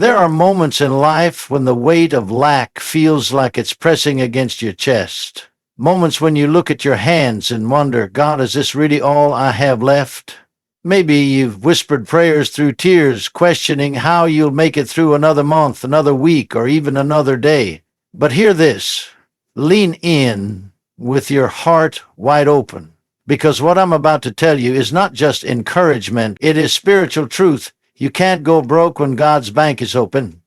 There are moments in life when the weight of lack feels like it's pressing against your chest. Moments when you look at your hands and wonder, God, is this really all I have left? Maybe you've whispered prayers through tears, questioning how you'll make it through another month, another week, or even another day. But hear this. Lean in with your heart wide open, because what I'm about to tell you is not just encouragement, it is spiritual truth. You can't go broke when God's bank is open.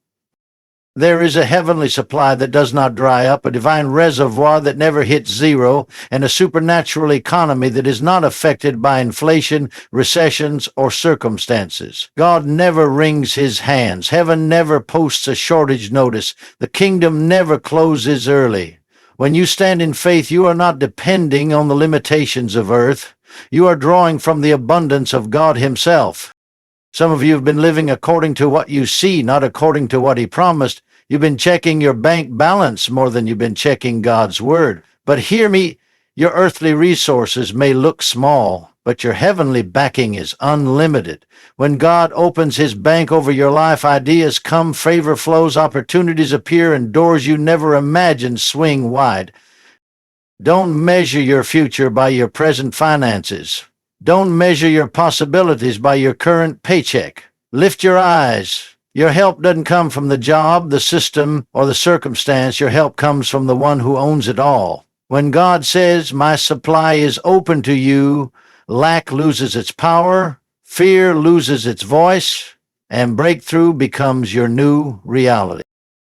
There is a heavenly supply that does not dry up, a divine reservoir that never hits zero, and a supernatural economy that is not affected by inflation, recessions, or circumstances. God never wrings his hands. Heaven never posts a shortage notice. The kingdom never closes early. When you stand in faith, you are not depending on the limitations of earth. You are drawing from the abundance of God himself. Some of you have been living according to what you see, not according to what he promised. You've been checking your bank balance more than you've been checking God's word. But hear me, your earthly resources may look small, but your heavenly backing is unlimited. When God opens his bank over your life, ideas come, favor flows, opportunities appear, and doors you never imagined swing wide. Don't measure your future by your present finances. Don't measure your possibilities by your current paycheck. Lift your eyes. Your help doesn't come from the job, the system, or the circumstance. Your help comes from the one who owns it all. When God says, my supply is open to you, lack loses its power, fear loses its voice, and breakthrough becomes your new reality.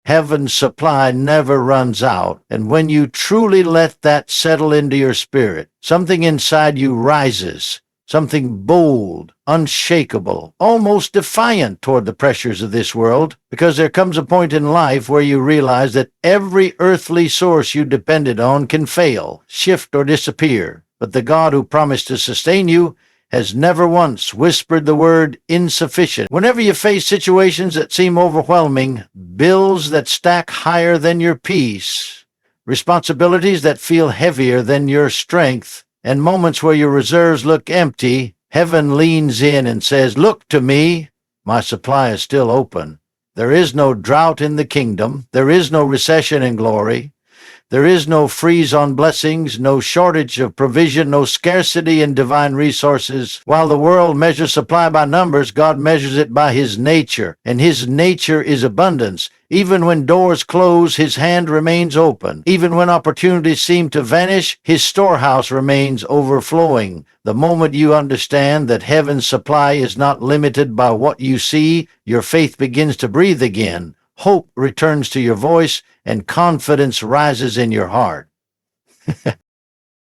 Heaven's supply never runs out, and when you truly let that settle into your spirit, something inside you rises, something bold, unshakable, almost defiant toward the pressures of this world, because there comes a point in life where you realize that every earthly source you depended on can fail, shift, or disappear, but the God who promised to sustain you has never once whispered the word insufficient. Whenever you face situations that seem overwhelming, bills that stack higher than your peace, responsibilities that feel heavier than your strength, and moments where your reserves look empty, heaven leans in and says, look to me, my supply is still open. There is no drought in the kingdom. There is no recession in glory. There is no freeze on blessings, no shortage of provision, no scarcity in divine resources. While the world measures supply by numbers, God measures it by his nature, and his nature is abundance. Even when doors close, his hand remains open. Even when opportunities seem to vanish, his storehouse remains overflowing. The moment you understand that heaven's supply is not limited by what you see, your faith begins to breathe again. Hope returns to your voice, and confidence rises in your heart.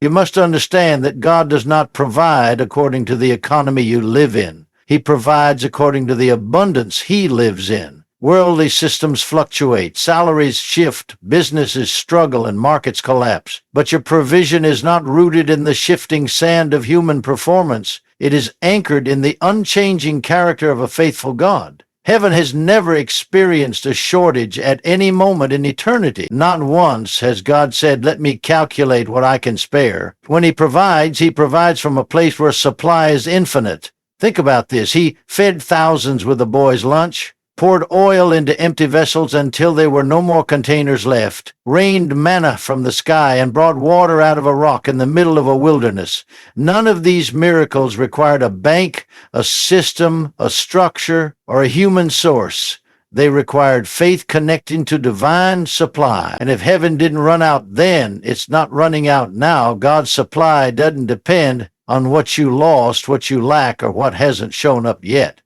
You must understand that God does not provide according to the economy you live in. He provides according to the abundance he lives in. Worldly systems fluctuate, salaries shift, businesses struggle, and markets collapse. But your provision is not rooted in the shifting sand of human performance. It is anchored in the unchanging character of a faithful God. Heaven has never experienced a shortage at any moment in eternity. Not once has God said, let me calculate what I can spare. When he provides from a place where supply is infinite. Think about this. He fed thousands with a boy's lunch, poured oil into empty vessels until there were no more containers left, rained manna from the sky, and brought water out of a rock in the middle of a wilderness. None of these miracles required a bank, a system, a structure, or a human source. They required faith connecting to divine supply. And if heaven didn't run out then, it's not running out now. God's supply doesn't depend on what you lost, what you lack, or what hasn't shown up yet.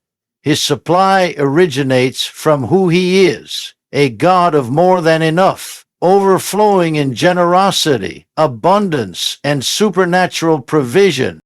His supply originates from who he is, a God of more than enough, overflowing in generosity, abundance, and supernatural provision.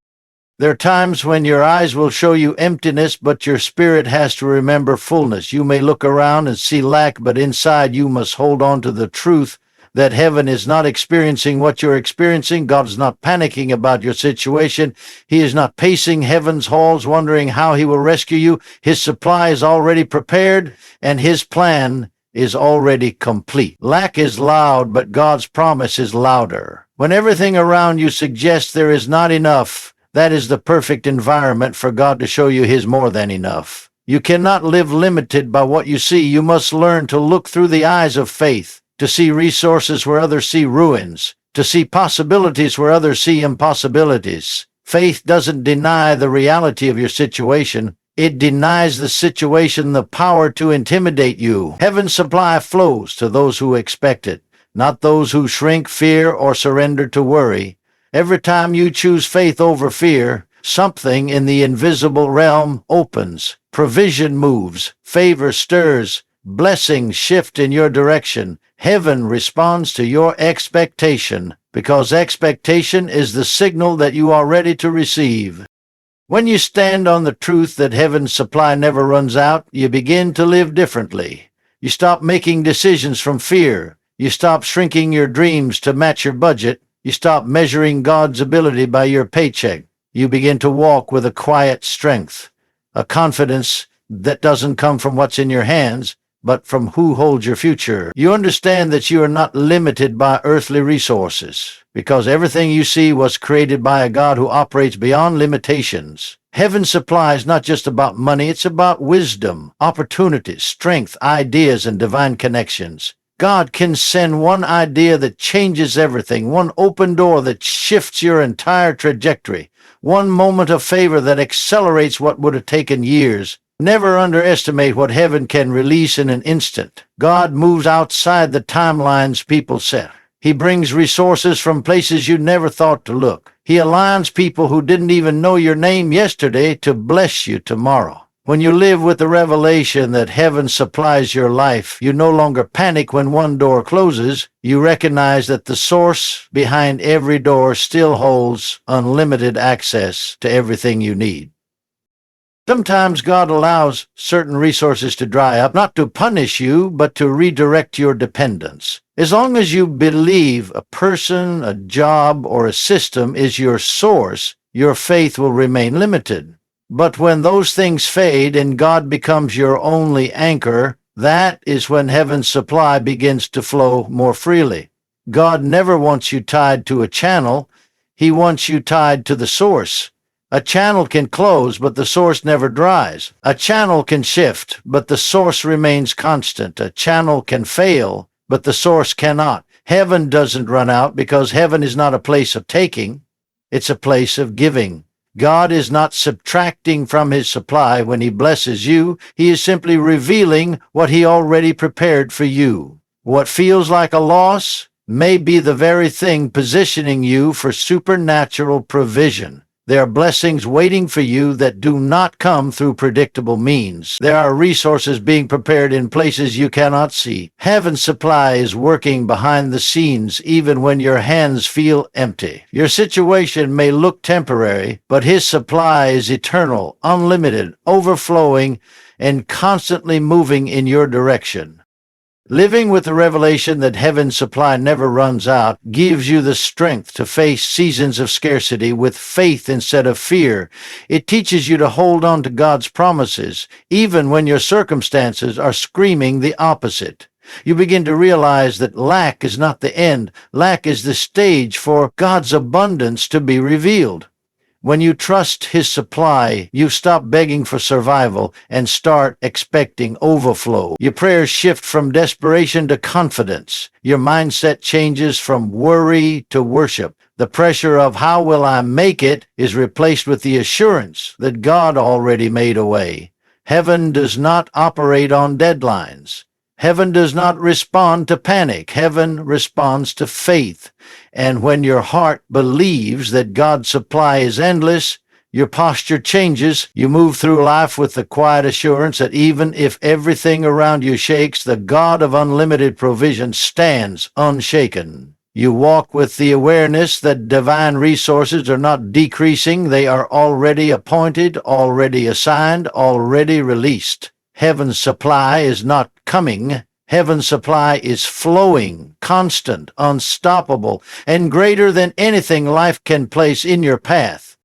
There are times when your eyes will show you emptiness, but your spirit has to remember fullness. You may look around and see lack, but inside you must hold on to the truth that heaven is not experiencing what you're experiencing. God is not panicking about your situation. He is not pacing heaven's halls wondering how he will rescue you. His supply is already prepared, and his plan is already complete. Lack is loud, but God's promise is louder. When everything around you suggests there is not enough, that is the perfect environment for God to show you his more than enough. You cannot live limited by what you see. You must learn to look through the eyes of faith, to see resources where others see ruins, to see possibilities where others see impossibilities. Faith doesn't deny the reality of your situation. It denies the situation the power to intimidate you. Heaven's supply flows to those who expect it, not those who shrink, fear, or surrender to worry. Every time you choose faith over fear, something in the invisible realm opens. Provision moves, favor stirs, blessings shift in your direction. Heaven responds to your expectation, because expectation is the signal that you are ready to receive. When you stand on the truth that heaven's supply never runs out, you begin to live differently. You stop making decisions from fear. You stop shrinking your dreams to match your budget. You stop measuring God's ability by your paycheck. You begin to walk with a quiet strength, a confidence that doesn't come from what's in your hands, but from who holds your future. You understand that you are not limited by earthly resources, because everything you see was created by a God who operates beyond limitations. Heaven's supply is not just about money, it's about wisdom, opportunities, strength, ideas, and divine connections. God can send one idea that changes everything, one open door that shifts your entire trajectory, one moment of favor that accelerates what would have taken years. Never underestimate what heaven can release in an instant. God moves outside the timelines people set. He brings resources from places you never thought to look. He aligns people who didn't even know your name yesterday to bless you tomorrow. When you live with the revelation that heaven supplies your life, you no longer panic when one door closes. You recognize that the source behind every door still holds unlimited access to everything you need. Sometimes God allows certain resources to dry up, not to punish you, but to redirect your dependence. As long as you believe a person, a job, or a system is your source, your faith will remain limited. But when those things fade and God becomes your only anchor, that is when heaven's supply begins to flow more freely. God never wants you tied to a channel. He wants you tied to the source. A channel can close, but the source never dries. A channel can shift, but the source remains constant. A channel can fail, but the source cannot. Heaven doesn't run out because heaven is not a place of taking. It's a place of giving. God is not subtracting from his supply when he blesses you. He is simply revealing what he already prepared for you. What feels like a loss may be the very thing positioning you for supernatural provision. There are blessings waiting for you that do not come through predictable means. There are resources being prepared in places you cannot see. Heaven's supply is working behind the scenes even when your hands feel empty. Your situation may look temporary, but his supply is eternal, unlimited, overflowing, and constantly moving in your direction. Living with the revelation that heaven's supply never runs out gives you the strength to face seasons of scarcity with faith instead of fear. It teaches you to hold on to God's promises, even when your circumstances are screaming the opposite. You begin to realize that lack is not the end. Lack is the stage for God's abundance to be revealed. When you trust his supply, you stop begging for survival and start expecting overflow. Your prayers shift from desperation to confidence. Your mindset changes from worry to worship. The pressure of how will I make it is replaced with the assurance that God already made a way. Heaven does not operate on deadlines. Heaven does not respond to panic. Heaven responds to faith. And when your heart believes that God's supply is endless, your posture changes. You move through life with the quiet assurance that even if everything around you shakes, the God of unlimited provision stands unshaken. You walk with the awareness that divine resources are not decreasing. They are already appointed, already assigned, already released. Heaven's supply is not coming. Heaven's supply is flowing, constant, unstoppable, and greater than anything life can place in your path.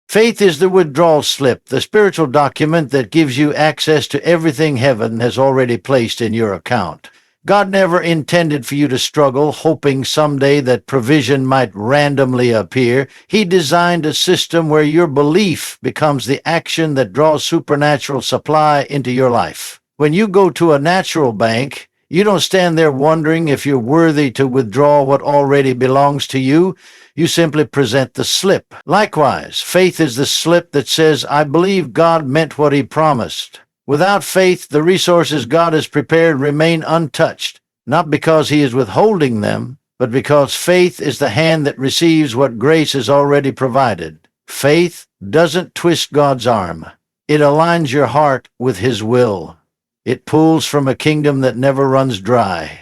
Faith is the withdrawal slip, the spiritual document that gives you access to everything heaven has already placed in your account. God never intended for you to struggle, hoping someday that provision might randomly appear. He designed a system where your belief becomes the action that draws supernatural supply into your life. When you go to a natural bank, you don't stand there wondering if you're worthy to withdraw what already belongs to you. You simply present the slip. Likewise, faith is the slip that says, I believe God meant what he promised. Without faith, the resources God has prepared remain untouched, not because he is withholding them, but because faith is the hand that receives what grace has already provided. Faith doesn't twist God's arm. It aligns your heart with his will. It pulls from a kingdom that never runs dry.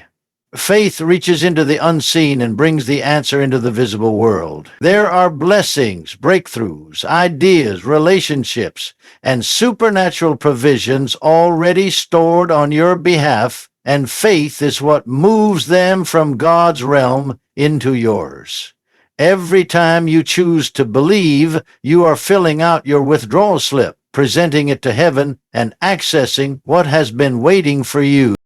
Faith reaches into the unseen and brings the answer into the visible world. There are blessings, breakthroughs, ideas, relationships, and supernatural provisions already stored on your behalf, and faith is what moves them from God's realm into yours. Every time you choose to believe, you are filling out your withdrawal slip, presenting it to heaven, and accessing what has been waiting for you.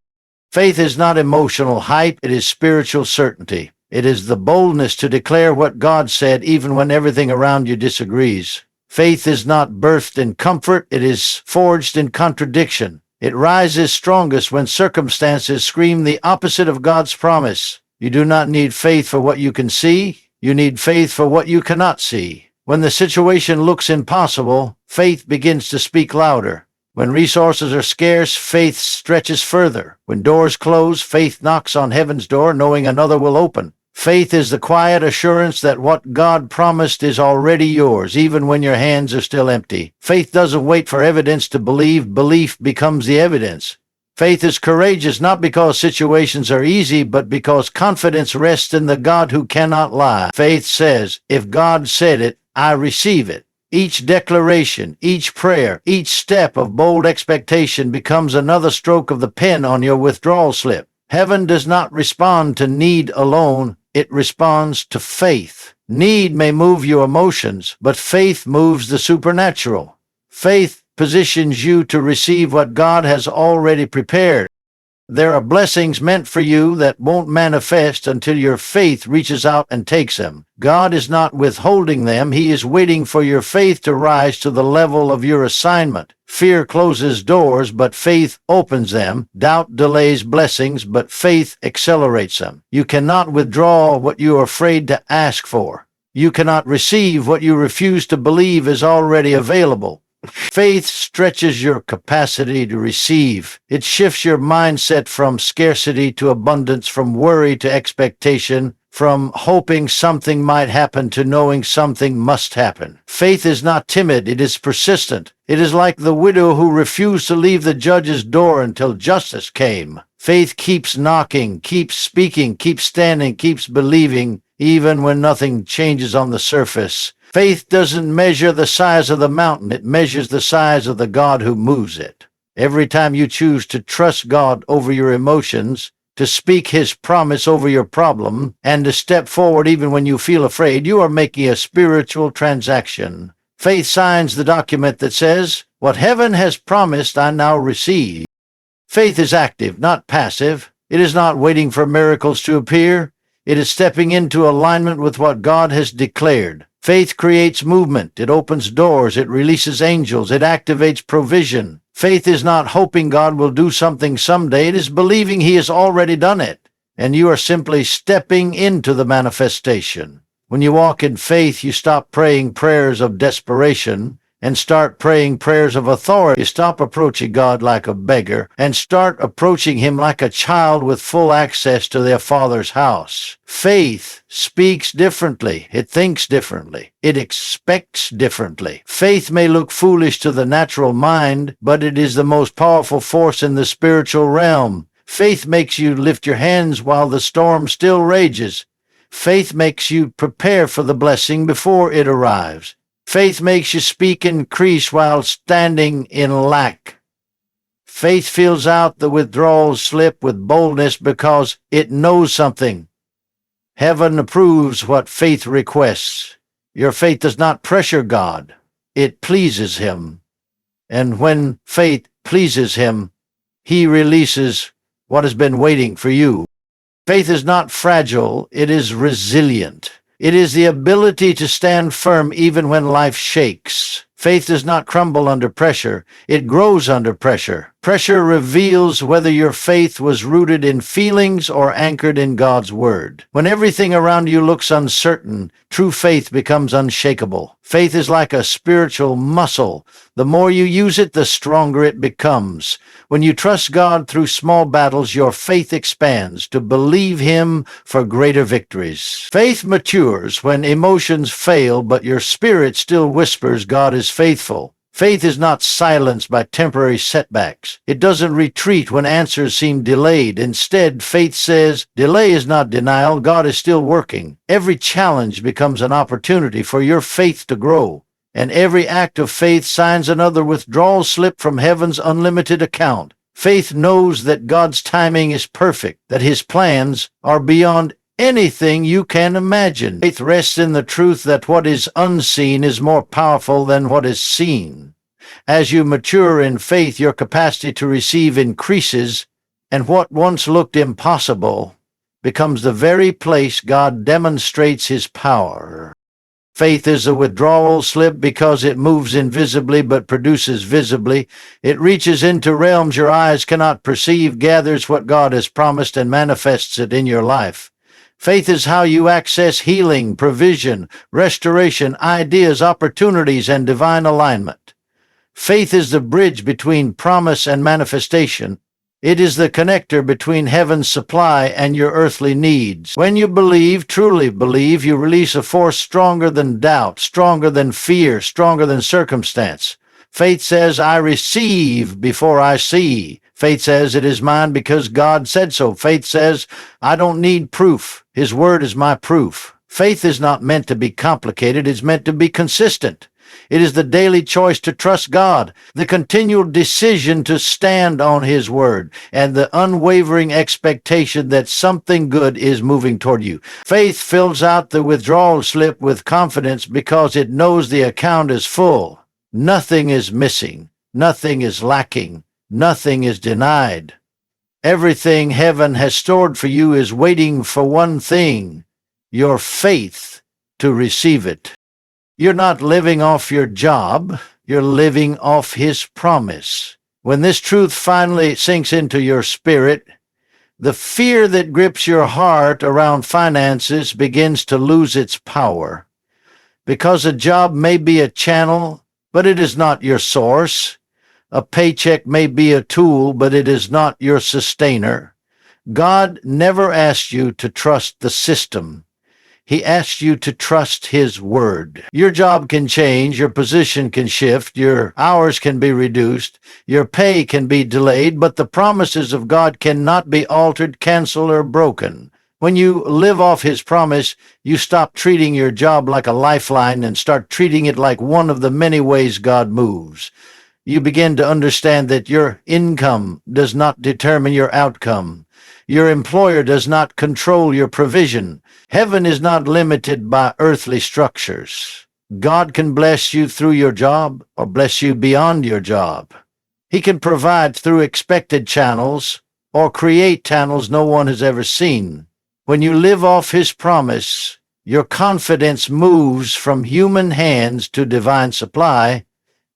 Faith is not emotional hype, it is spiritual certainty. It is the boldness to declare what God said even when everything around you disagrees. Faith is not birthed in comfort, it is forged in contradiction. It rises strongest when circumstances scream the opposite of God's promise. You do not need faith for what you can see, you need faith for what you cannot see. When the situation looks impossible, faith begins to speak louder. When resources are scarce, faith stretches further. When doors close, faith knocks on heaven's door, knowing another will open. Faith is the quiet assurance that what God promised is already yours, even when your hands are still empty. Faith doesn't wait for evidence to believe. Belief becomes the evidence. Faith is courageous not because situations are easy, but because confidence rests in the God who cannot lie. Faith says, if God said it, I receive it. Each declaration, each prayer, each step of bold expectation becomes another stroke of the pen on your withdrawal slip. Heaven does not respond to need alone, it responds to faith. Need may move your emotions, but faith moves the supernatural. Faith positions you to receive what God has already prepared. There are blessings meant for you that won't manifest until your faith reaches out and takes them. God is not withholding them. He is waiting for your faith to rise to the level of your assignment. Fear closes doors, but faith opens them. Doubt delays blessings, but faith accelerates them. You cannot withdraw what you are afraid to ask for. You cannot receive what you refuse to believe is already available. Faith stretches your capacity to receive. It shifts your mindset from scarcity to abundance, from worry to expectation, from hoping something might happen to knowing something must happen. Faith is not timid, it is persistent. It is like the widow who refused to leave the judge's door until justice came. Faith keeps knocking, keeps speaking, keeps standing, keeps believing, even when nothing changes on the surface. Faith doesn't measure the size of the mountain, it measures the size of the God who moves it. Every time you choose to trust God over your emotions, to speak his promise over your problem, and to step forward even when you feel afraid, you are making a spiritual transaction. Faith signs the document that says, what heaven has promised I now receive. Faith is active, not passive. It is not waiting for miracles to appear. It is stepping into alignment with what God has declared. Faith creates movement. It opens doors. It releases angels. It activates provision. Faith is not hoping God will do something someday. It is believing he has already done it, and you are simply stepping into the manifestation. When you walk in faith, you stop praying prayers of desperation and start praying prayers of authority. You stop approaching God like a beggar and start approaching him like a child with full access to their Father's house. Faith speaks differently. It thinks differently. It expects differently. Faith may look foolish to the natural mind, but it is the most powerful force in the spiritual realm. Faith makes you lift your hands while the storm still rages. Faith makes you prepare for the blessing before it arrives. Faith makes you speak increase while standing in lack. Faith fills out the withdrawal slip with boldness because it knows something. Heaven approves what faith requests. Your faith does not pressure God. It pleases him. And when faith pleases him, he releases what has been waiting for you. Faith is not fragile, it is resilient. It is the ability to stand firm even when life shakes. Faith does not crumble under pressure, it grows under pressure. Pressure reveals whether your faith was rooted in feelings or anchored in God's word. When everything around you looks uncertain, true faith becomes unshakable. Faith is like a spiritual muscle. The more you use it, the stronger it becomes. When you trust God through small battles, your faith expands to believe Him for greater victories. Faith matures when emotions fail, but your spirit still whispers God is faithful. Faith is not silenced by temporary setbacks. It doesn't retreat when answers seem delayed. Instead, faith says, delay is not denial, God is still working. Every challenge becomes an opportunity for your faith to grow, and every act of faith signs another withdrawal slip from heaven's unlimited account. Faith knows that God's timing is perfect, that His plans are beyond anything you can imagine. Faith rests in the truth that what is unseen is more powerful than what is seen. As you mature in faith, your capacity to receive increases, and what once looked impossible becomes the very place God demonstrates His power. Faith is a withdrawal slip because it moves invisibly but produces visibly. It reaches into realms your eyes cannot perceive, gathers what God has promised, and manifests it in your life. Faith is how you access healing, provision, restoration, ideas, opportunities, and divine alignment. Faith is the bridge between promise and manifestation. It is the connector between heaven's supply and your earthly needs. When you believe, truly believe, you release a force stronger than doubt, stronger than fear, stronger than circumstance. Faith says, I receive before I see. Faith says, it is mine because God said so. Faith says, I don't need proof. His word is my proof. Faith is not meant to be complicated. It's meant to be consistent. It is the daily choice to trust God, the continual decision to stand on His word, and the unwavering expectation that something good is moving toward you. Faith fills out the withdrawal slip with confidence because it knows the account is full. Nothing is missing. Nothing is lacking. Nothing is denied. Everything heaven has stored for you is waiting for one thing: your faith to receive it. You're not living off your job, you're living off His promise. When this truth finally sinks into your spirit, the fear that grips your heart around finances begins to lose its power. Because a job may be a channel, but it is not your source. A paycheck may be a tool, but it is not your sustainer. God never asked you to trust the system. He asked you to trust His word. Your job can change, your position can shift, your hours can be reduced, your pay can be delayed, but the promises of God cannot be altered, canceled, or broken. When you live off His promise, you stop treating your job like a lifeline and start treating it like one of the many ways God moves. You begin to understand that your income does not determine your outcome. Your employer does not control your provision. Heaven is not limited by earthly structures. God can bless you through your job or bless you beyond your job. He can provide through expected channels or create channels no one has ever seen. When you live off His promise, your confidence moves from human hands to divine supply,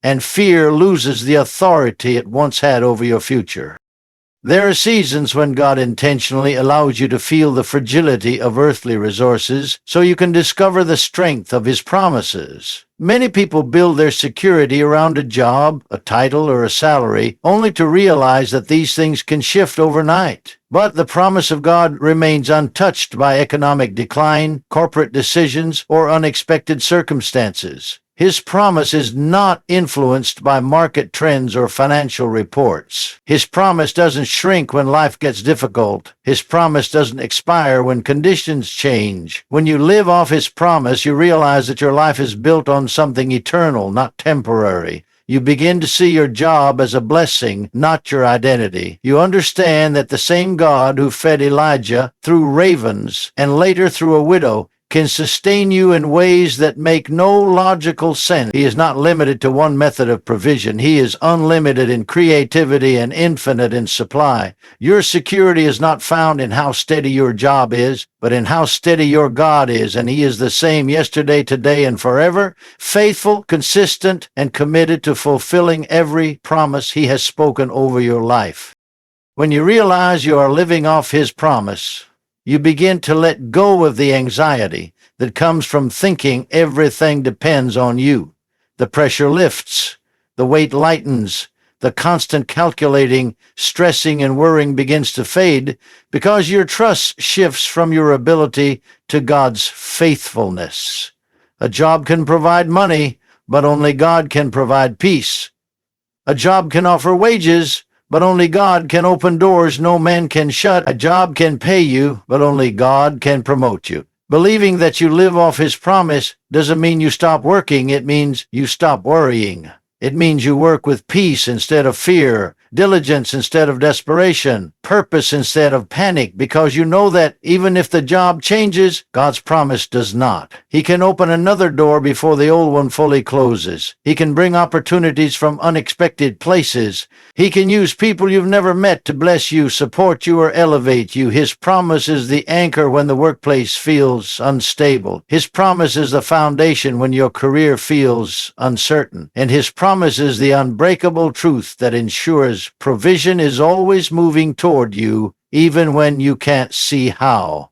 and fear loses the authority it once had over your future. There are seasons when God intentionally allows you to feel the fragility of earthly resources so you can discover the strength of His promises. Many people build their security around a job, a title, or a salary, only to realize that these things can shift overnight. But the promise of God remains untouched by economic decline, corporate decisions, or unexpected circumstances. His promise is not influenced by market trends or financial reports. His promise doesn't shrink when life gets difficult. His promise doesn't expire when conditions change. When you live off His promise, you realize that your life is built on something eternal, not temporary. You begin to see your job as a blessing, not your identity. You understand that the same God who fed Elijah through ravens and later through a widow can sustain you in ways that make no logical sense. He is not limited to one method of provision. He is unlimited in creativity and infinite in supply. Your security is not found in how steady your job is, but in how steady your God is, and He is the same yesterday, today, and forever, faithful, consistent, and committed to fulfilling every promise He has spoken over your life. When you realize you are living off His promise, you begin to let go of the anxiety that comes from thinking everything depends on you. The pressure lifts, the weight lightens, the constant calculating, stressing, and worrying begins to fade because your trust shifts from your ability to God's faithfulness. A job can provide money, but only God can provide peace. A job can offer wages, but only God can open doors no man can shut. A job can pay you, but only God can promote you. Believing that you live off His promise doesn't mean you stop working. It means you stop worrying. It means you work with peace instead of fear, diligence instead of desperation, purpose instead of panic, because you know that even if the job changes, God's promise does not. He can open another door before the old one fully closes. He can bring opportunities from unexpected places. He can use people you've never met to bless you, support you, or elevate you. His promise is the anchor when the workplace feels unstable. His promise is the foundation when your career feels uncertain. And His promise is the unbreakable truth that ensures provision is always moving toward you, even when you can't see how.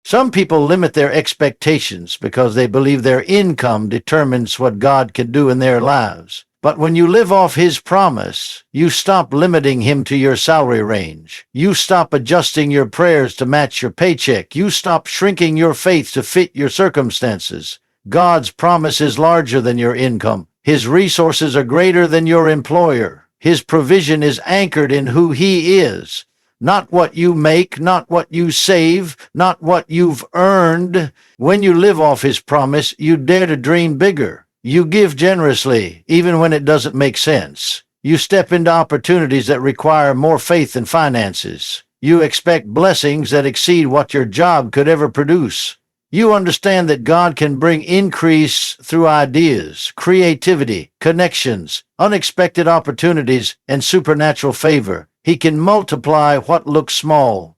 Some people limit their expectations because they believe their income determines what God can do in their lives. But when you live off His promise, you stop limiting Him to your salary range. You stop adjusting your prayers to match your paycheck. You stop shrinking your faith to fit your circumstances. God's promise is larger than your income. His resources are greater than your employer. His provision is anchored in who He is. Not what you make, not what you save, not what you've earned. When you live off His promise, you dare to dream bigger. You give generously, even when it doesn't make sense. You step into opportunities that require more faith than finances. You expect blessings that exceed what your job could ever produce. You understand that God can bring increase through ideas, creativity, connections, unexpected opportunities, and supernatural favor. He can multiply what looks small.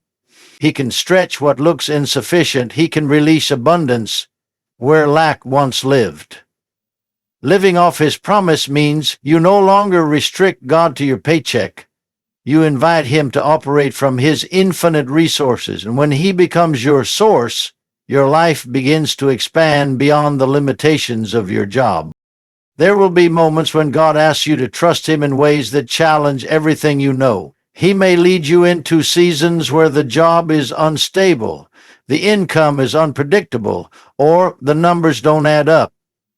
He can stretch what looks insufficient. He can release abundance where lack once lived. Living off His promise means you no longer restrict God to your paycheck. You invite Him to operate from His infinite resources, and when He becomes your source, your life begins to expand beyond the limitations of your job. There will be moments when God asks you to trust Him in ways that challenge everything you know. He may lead you into seasons where the job is unstable, the income is unpredictable, or the numbers don't add up.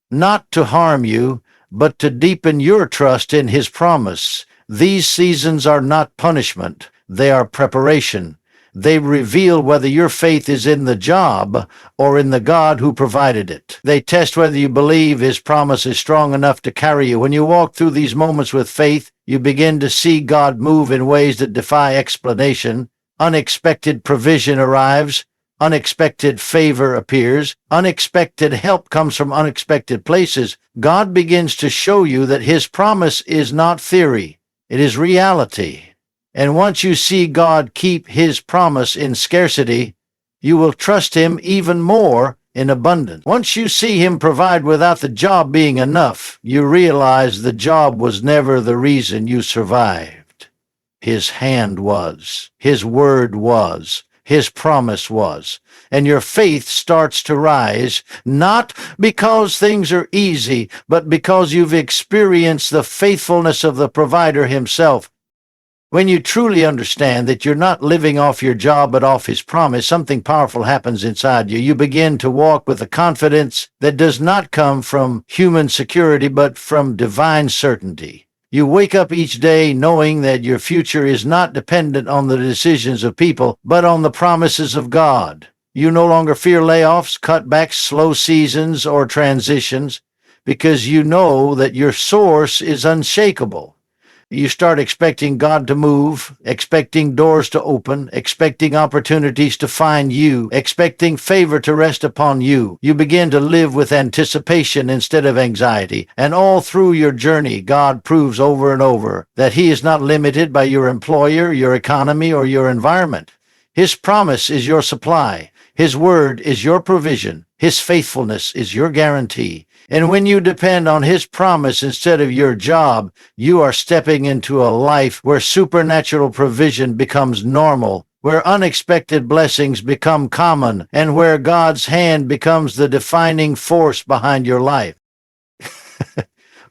Not to harm you, but to deepen your trust in His promise. These seasons are not punishment, they are preparation. They reveal whether your faith is in the job or in the God who provided it. They test whether you believe His promise is strong enough to carry you. When you walk through these moments with faith, you begin to see God move in ways that defy explanation. Unexpected provision arrives. Unexpected favor appears. Unexpected help comes from unexpected places. God begins to show you that His promise is not theory. It is reality. And once you see God keep His promise in scarcity, you will trust Him even more in abundance. Once you see Him provide without the job being enough, you realize the job was never the reason you survived. His hand was. His word was. His promise was. And your faith starts to rise, not because things are easy, but because you've experienced the faithfulness of the provider Himself. When you truly understand that you're not living off your job but off His promise, something powerful happens inside you. You begin to walk with a confidence that does not come from human security but from divine certainty. You wake up each day knowing that your future is not dependent on the decisions of people, but on the promises of God. You no longer fear layoffs, cutbacks, slow seasons, or transitions, because you know that your source is unshakable. You start expecting God to move, expecting doors to open, expecting opportunities to find you, expecting favor to rest upon you. You begin to live with anticipation instead of anxiety. And all through your journey, God proves over and over that He is not limited by your employer, your economy, or your environment. His promise is your supply. His word is your provision. His faithfulness is your guarantee. And when you depend on His promise instead of your job, you are stepping into a life where supernatural provision becomes normal, where unexpected blessings become common, and where God's hand becomes the defining force behind your life.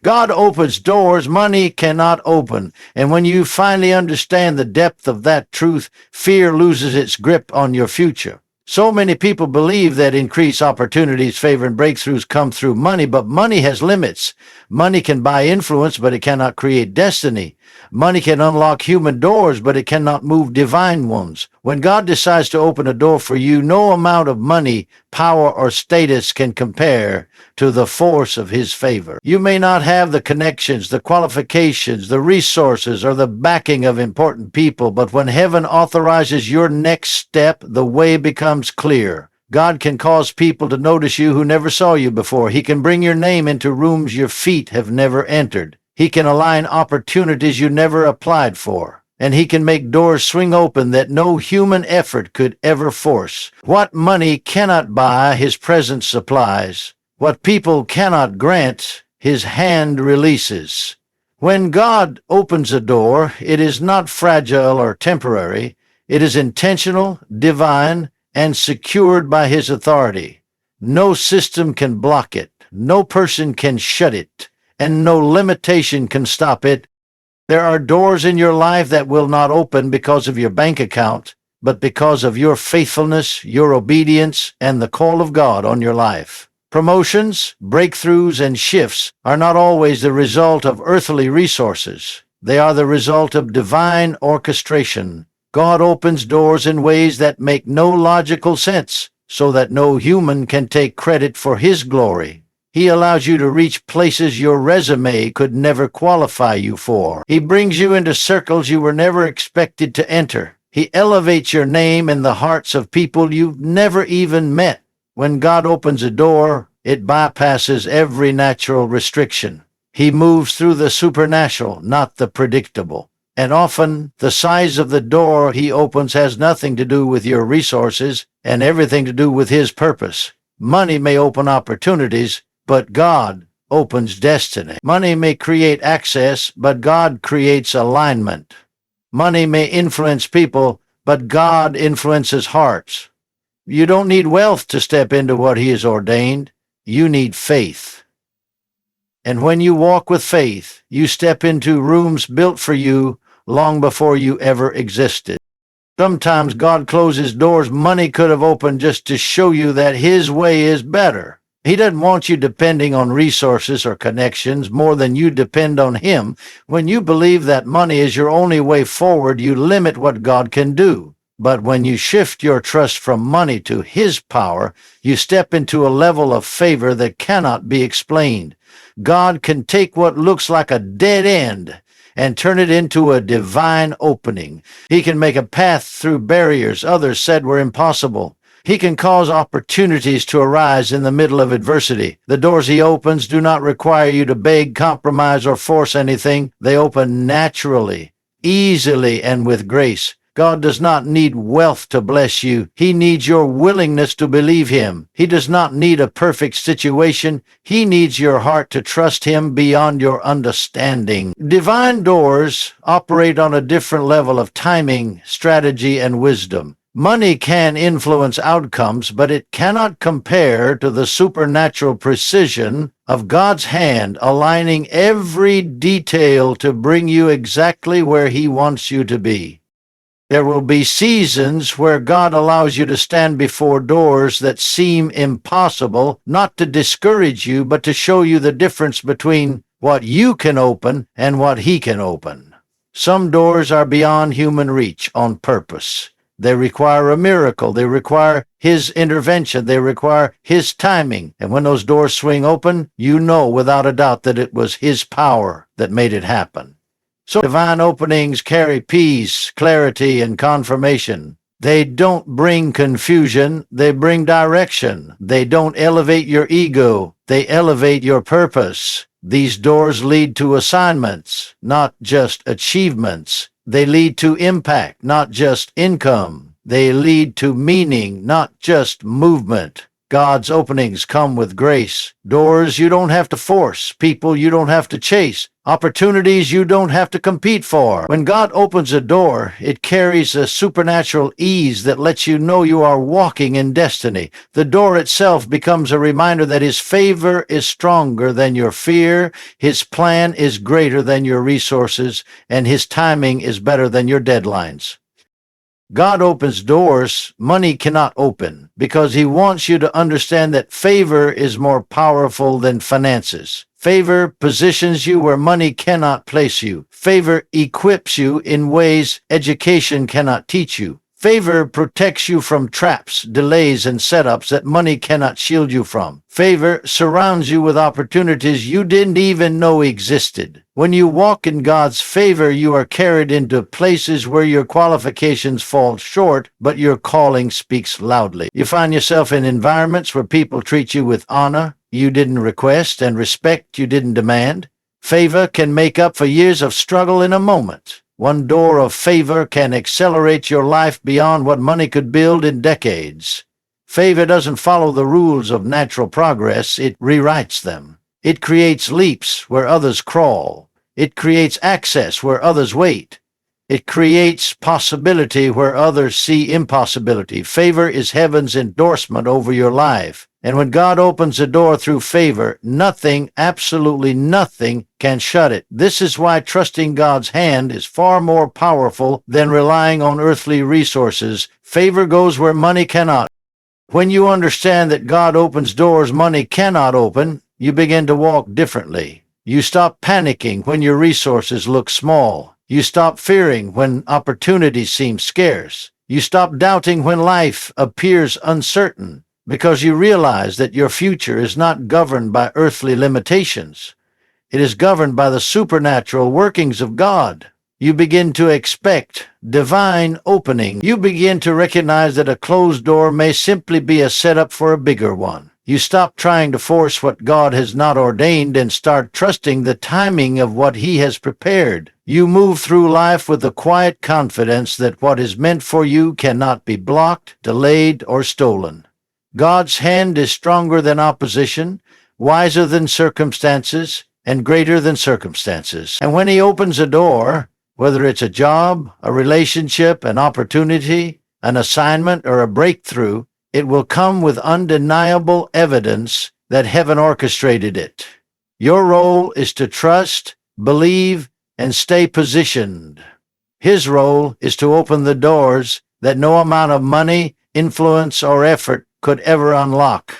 God opens doors money cannot open. And when you finally understand the depth of that truth, fear loses its grip on your future. So many people believe that increased opportunities, favor, and breakthroughs come through money, but money has limits. Money can buy influence, but it cannot create destiny. Money can unlock human doors, but it cannot move divine ones. When God decides to open a door for you, no amount of money, power, or status can compare to the force of His favor. You may not have the connections, the qualifications, the resources, or the backing of important people, but when heaven authorizes your next step, the way becomes clear. God can cause people to notice you who never saw you before. He can bring your name into rooms your feet have never entered. He can align opportunities you never applied for. And He can make doors swing open that no human effort could ever force. What money cannot buy, His presence supplies. What people cannot grant, His hand releases. When God opens a door, it is not fragile or temporary. It is intentional, divine, and secured by His authority. No system can block it. No person can shut it. And no limitation can stop it. There are doors in your life that will not open because of your bank account, but because of your faithfulness, your obedience, and the call of God on your life. Promotions, breakthroughs, and shifts are not always the result of earthly resources. They are the result of divine orchestration. God opens doors in ways that make no logical sense, so that no human can take credit for His glory. He allows you to reach places your resume could never qualify you for. He brings you into circles you were never expected to enter. He elevates your name in the hearts of people you've never even met. When God opens a door, it bypasses every natural restriction. He moves through the supernatural, not the predictable. And often, the size of the door He opens has nothing to do with your resources and everything to do with His purpose. Money may open opportunities, but God opens destiny. Money may create access, but God creates alignment. Money may influence people, but God influences hearts. You don't need wealth to step into what He has ordained. You need faith. And when you walk with faith, you step into rooms built for you long before you ever existed. Sometimes God closes doors money could have opened just to show you that His way is better. He doesn't want you depending on resources or connections more than you depend on Him. When you believe that money is your only way forward, you limit what God can do. But when you shift your trust from money to His power, you step into a level of favor that cannot be explained. God can take what looks like a dead end and turn it into a divine opening. He can make a path through barriers others said were impossible. He can cause opportunities to arise in the middle of adversity. The doors He opens do not require you to beg, compromise, or force anything. They open naturally, easily, and with grace. God does not need wealth to bless you. He needs your willingness to believe Him. He does not need a perfect situation. He needs your heart to trust Him beyond your understanding. Divine doors operate on a different level of timing, strategy, and wisdom. Money can influence outcomes, but it cannot compare to the supernatural precision of God's hand aligning every detail to bring you exactly where He wants you to be. There will be seasons where God allows you to stand before doors that seem impossible, not to discourage you, but to show you the difference between what you can open and what He can open. Some doors are beyond human reach on purpose. They require a miracle. They require His intervention. They require His timing. And when those doors swing open, you know without a doubt that it was His power that made it happen. So divine openings carry peace, clarity, and confirmation. They don't bring confusion, they bring direction. They don't elevate your ego, they elevate your purpose. These doors lead to assignments, not just achievements. They lead to impact, not just income. They lead to meaning, not just movement. God's openings come with grace. Doors you don't have to force, people you don't have to chase, opportunities you don't have to compete for. When God opens a door, it carries a supernatural ease that lets you know you are walking in destiny. The door itself becomes a reminder that His favor is stronger than your fear, His plan is greater than your resources, and His timing is better than your deadlines. God opens doors money cannot open because He wants you to understand that favor is more powerful than finances. Favor positions you where money cannot place you. Favor equips you in ways education cannot teach you. Favor protects you from traps, delays, and setups that money cannot shield you from. Favor surrounds you with opportunities you didn't even know existed. When you walk in God's favor, you are carried into places where your qualifications fall short, but your calling speaks loudly. You find yourself in environments where people treat you with honor you didn't request and respect you didn't demand. Favor can make up for years of struggle in a moment. One door of favor can accelerate your life beyond what money could build in decades. Favor doesn't follow the rules of natural progress, it rewrites them. It creates leaps where others crawl. It creates access where others wait. It creates possibility where others see impossibility. Favor is heaven's endorsement over your life. And when God opens a door through favor, nothing, absolutely nothing, can shut it. This is why trusting God's hand is far more powerful than relying on earthly resources. Favor goes where money cannot. When you understand that God opens doors money cannot open, you begin to walk differently. You stop panicking when your resources look small. You stop fearing when opportunities seem scarce. You stop doubting when life appears uncertain, because you realize that your future is not governed by earthly limitations. It is governed by the supernatural workings of God. You begin to expect divine opening. You begin to recognize that a closed door may simply be a setup for a bigger one. You stop trying to force what God has not ordained and start trusting the timing of what He has prepared. You move through life with the quiet confidence that what is meant for you cannot be blocked, delayed, or stolen. God's hand is stronger than opposition, wiser than circumstances, and greater than circumstances. And when He opens a door, whether it's a job, a relationship, an opportunity, an assignment, or a breakthrough, it will come with undeniable evidence that heaven orchestrated it. Your role is to trust, believe, and stay positioned. His role is to open the doors that no amount of money, influence, or effort could ever unlock.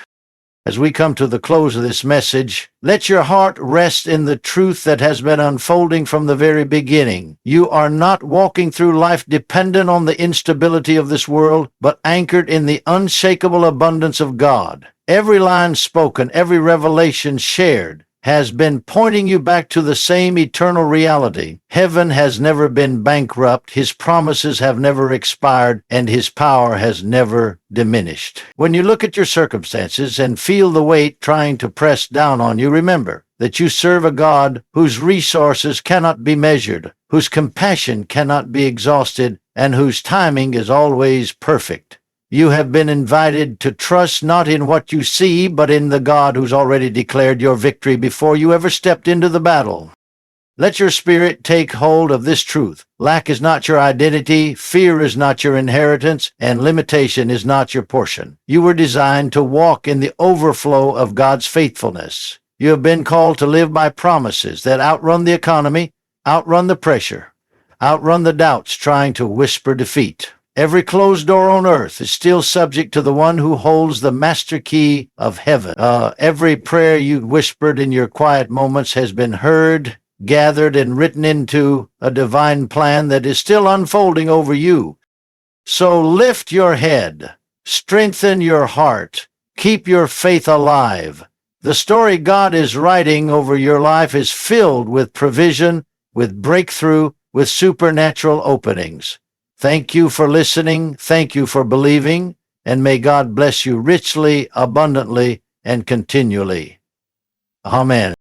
As we come to the close of this message, let your heart rest in the truth that has been unfolding from the very beginning. You are not walking through life dependent on the instability of this world, but anchored in the unshakable abundance of God. Every line spoken, every revelation shared, has been pointing you back to the same eternal reality. Heaven has never been bankrupt, His promises have never expired, and His power has never diminished. When you look at your circumstances and feel the weight trying to press down on you, remember that you serve a God whose resources cannot be measured, whose compassion cannot be exhausted, and whose timing is always perfect. You have been invited to trust not in what you see, but in the God who's already declared your victory before you ever stepped into the battle. Let your spirit take hold of this truth. Lack is not your identity, fear is not your inheritance, and limitation is not your portion. You were designed to walk in the overflow of God's faithfulness. You have been called to live by promises that outrun the economy, outrun the pressure, outrun the doubts trying to whisper defeat. Every closed door on earth is still subject to the one who holds the master key of heaven. Every prayer you whispered in your quiet moments has been heard, gathered, and written into a divine plan that is still unfolding over you. So lift your head, strengthen your heart, keep your faith alive. The story God is writing over your life is filled with provision, with breakthrough, with supernatural openings. Thank you for listening. Thank you for believing. And may God bless you richly, abundantly, and continually. Amen.